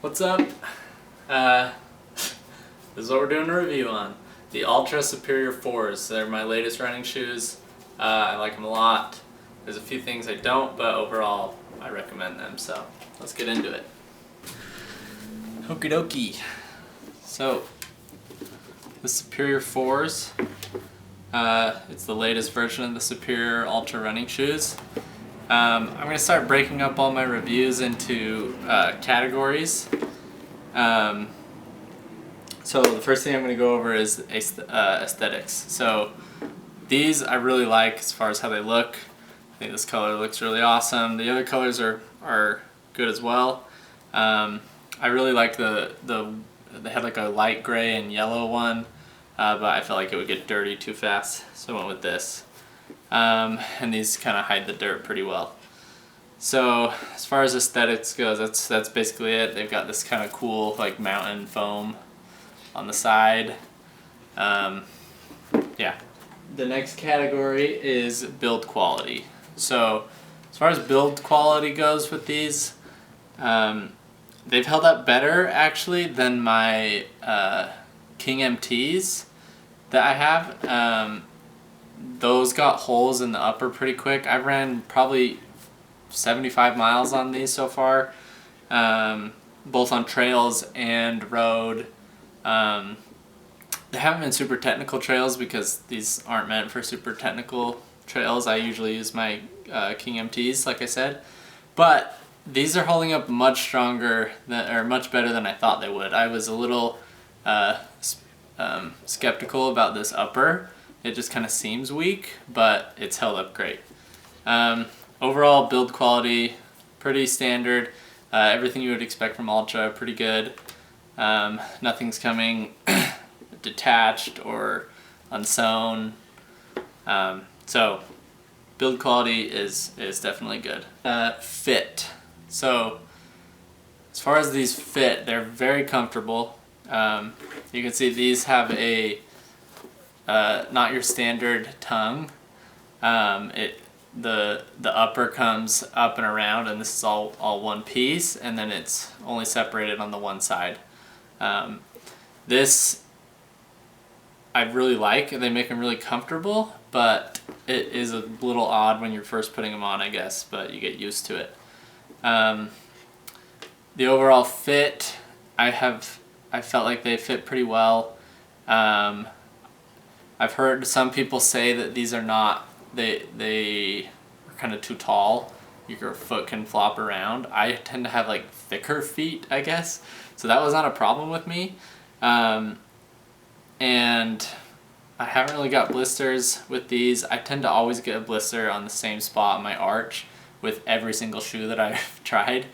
What's up? This is what we're doing a review on. The Altra Superior 4s. They're my latest running shoes. I like them a lot. There's a few things I don't, but overall I recommend them, so let's get into it. Okie dokie. So, the Superior 4s. It's the latest version of the Superior Ultra running shoes. I'm going to start breaking up all my reviews into categories. So the first thing I'm going to go over is aesthetics. So these I really like as far as how they look. I think this color looks really awesome. The other colors are good as well. I really like they had like a light gray and yellow one, but I felt like it would get dirty too fast, so I went with this. And these kind of hide the dirt pretty well. So as far as aesthetics goes, that's basically it. They've got this kind of cool like mountain foam on the side. Yeah. The next category is build quality. So as far as build quality goes with these, they've held up better actually than my King MTs that I have. Those got holes in the upper pretty quick. I ran probably 75 miles on these so far, both on trails and road. They haven't been super technical trails because these aren't meant for super technical trails. I usually use my King MTs, like I said, but these are holding up much stronger or much better than I thought they would. I was a little skeptical about this upper. It just kind of seems weak, but it's held up great. Overall build quality, pretty standard. Everything you would expect from Ultra, pretty good. Nothing's coming detached or unsewn. So build quality is definitely good. Fit. So as far as these fit, they're very comfortable. You can see these have a not your standard tongue. The upper comes up and around, and this is all one piece, and then it's only separated on the one side. This I really like. They make them really comfortable, but it is a little odd when you're first putting them on, I guess, but you get used to it. The overall fit, I felt like they fit pretty well. I've heard some people say that these are not, they are kind of too tall. Your foot can flop around. I tend to have like thicker feet, I guess, so that was not a problem with me. And I haven't really got blisters with these. I tend to always get a blister on the same spot on my arch with every single shoe that I've tried.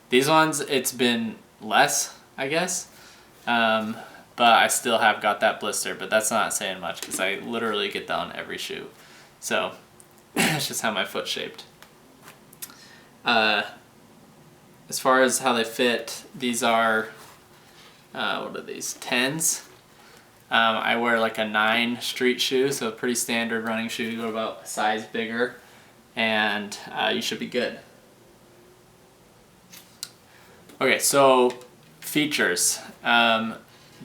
These ones, it's been less, I guess. But I still have got that blister, but that's not saying much because I literally get that on every shoe. So it's just how my foot's shaped. As far as how they fit, these are, what are these, 10s? I wear like a 9 street shoe, so a pretty standard running shoe. You go about a size bigger, and you should be good. Okay, so features.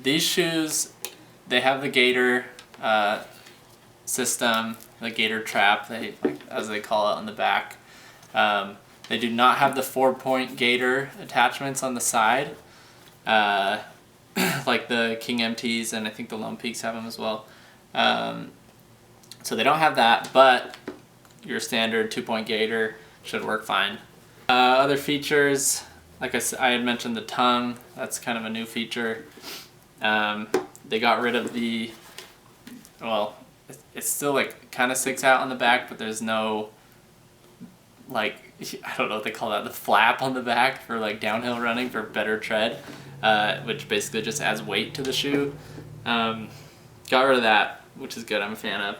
These shoes, they have the gator system, the gator trap, as they call it, on the back. They do not have the 4-point gator attachments on the side, like the King MTs, and I think the Lone Peaks have them as well. So they don't have that, but your standard 2-point gator should work fine. Other features, like I had mentioned, the tongue, that's kind of a new feature. They got rid of the, well, it's still like kind of sticks out on the back, but there's no, like, I don't know what they call that, the flap on the back for like downhill running for better tread, which basically just adds weight to the shoe. Got rid of that, which is good, I'm a fan of.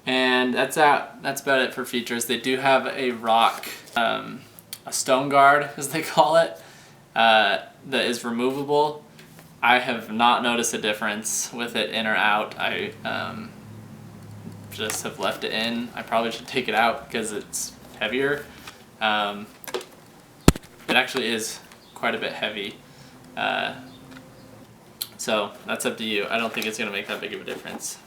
And that's about it for features. They do have a rock, a stone guard, as they call it, that is removable. I have not noticed a difference with it in or out. I just have left it in. I probably should take it out because it's heavier. it actually is quite a bit heavy. So that's up to you. I don't think it's going to make that big of a difference.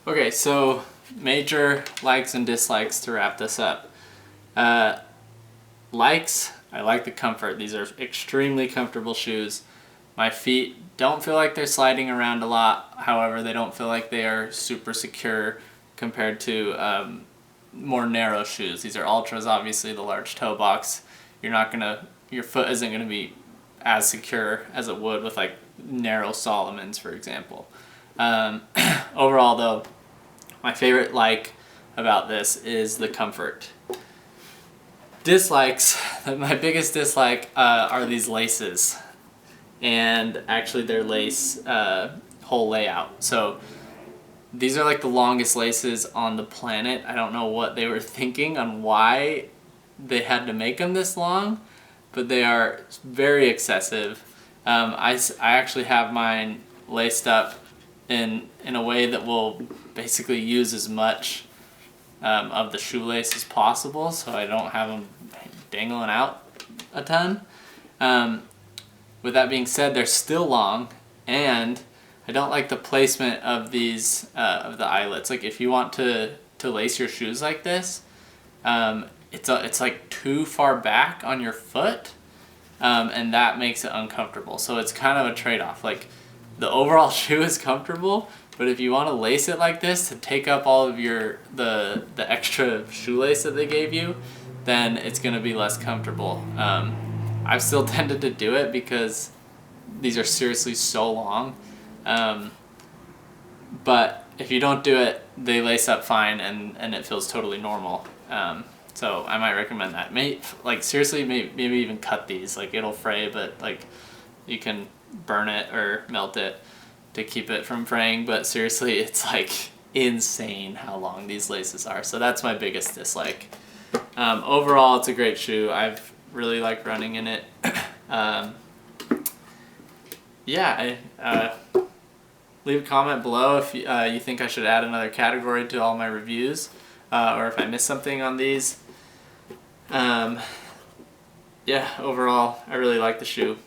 Okay, so major likes and dislikes to wrap this up. Likes, I like the comfort. These are extremely comfortable shoes. My feet don't feel like they're sliding around a lot. However, they don't feel like they are super secure compared to more narrow shoes. These are Altras, obviously, the large toe box. Your foot isn't gonna be as secure as it would with like narrow Solomons, for example. Overall though, my favorite like about this is the comfort. Dislikes, my biggest dislike are these laces, and actually their lace whole layout. So these are like the longest laces on the planet. I don't know what they were thinking on why they had to make them this long, but they are very excessive. I actually have mine laced up in a way that will basically use as much of the shoelace as possible, so I don't have them dangling out a ton. With that being said, they're still long, and I don't like the placement of these of the eyelets. Like if you want to lace your shoes like this, it's like too far back on your foot, and that makes it uncomfortable. So it's kind of a trade-off. Like the overall shoe is comfortable, but if you want to lace it like this to take up all of the extra shoelace that they gave you, then it's going to be less comfortable. I've still tended to do it because these are seriously so long. But if you don't do it, they lace up fine and it feels totally normal. So I might recommend that. Seriously, maybe even cut these. Like it'll fray, but like you can burn it or melt it to keep it from fraying. But seriously, it's like insane how long these laces are. So that's my biggest dislike. Overall, it's a great shoe. I've really liked running in it. Leave a comment below if you think I should add another category to all my reviews, or if I missed something on these. Overall, I really like the shoe.